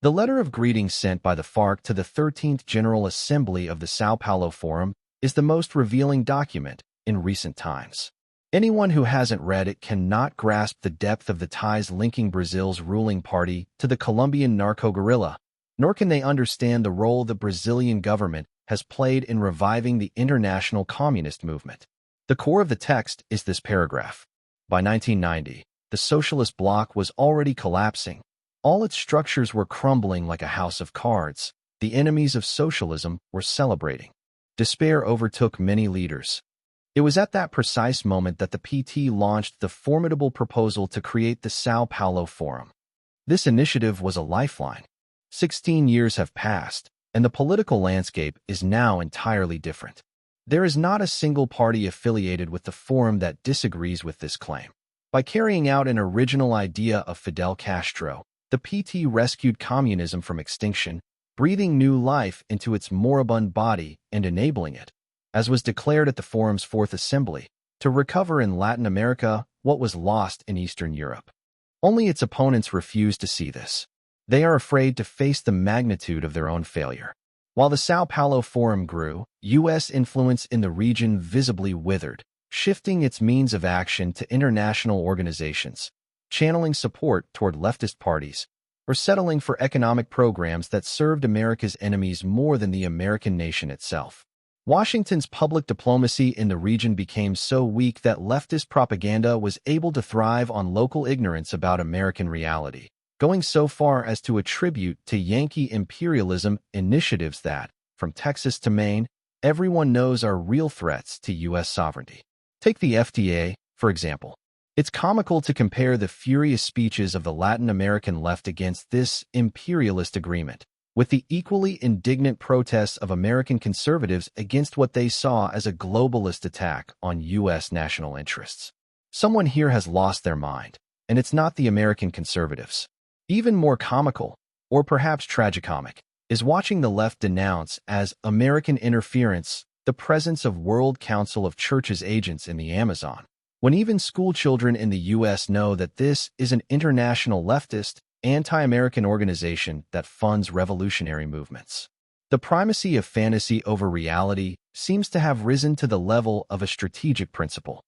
The letter of greeting sent by the FARC to the 13th General Assembly of the São Paulo Forum is the most revealing document in recent times. Anyone who hasn't read it cannot grasp the depth of the ties linking Brazil's ruling party to the Colombian narco-guerrilla, nor can they understand the role the Brazilian government has played in reviving the international communist movement. The core of the text is this paragraph. By 1990, the socialist bloc was already collapsing. All its structures were crumbling like a house of cards. The enemies of socialism were celebrating. Despair overtook many leaders. It was at that precise moment that the PT launched the formidable proposal to create the São Paulo Forum. This initiative was a lifeline. 16 years have passed, and the political landscape is now entirely different. There is not a single party affiliated with the Forum that disagrees with this claim. By carrying out an original idea of Fidel Castro, the PT rescued communism from extinction, breathing new life into its moribund body and enabling it, as was declared at the Forum's Fourth Assembly, to recover in Latin America what was lost in Eastern Europe. Only its opponents refuse to see this. They are afraid to face the magnitude of their own failure. While the São Paulo Forum grew, U.S. influence in the region visibly withered, shifting its means of action to international organizations, channeling support toward leftist parties, or settling for economic programs that served America's enemies more than the American nation itself. Washington's public diplomacy in the region became so weak that leftist propaganda was able to thrive on local ignorance about American reality, going so far as to attribute to Yankee imperialism initiatives that, from Texas to Maine, everyone knows are real threats to U.S. sovereignty. Take the FDA, for example. It's comical to compare the furious speeches of the Latin American left against this imperialist agreement with the equally indignant protests of American conservatives against what they saw as a globalist attack on U.S. national interests. Someone here has lost their mind, and it's not the American conservatives. Even more comical, or perhaps tragicomic, is watching the left denounce as American interference the presence of World Council of Churches agents in the Amazon, when even schoolchildren in the U.S. know that this is an international leftist, anti-American organization that funds revolutionary movements. The primacy of fantasy over reality seems to have risen to the level of a strategic principle.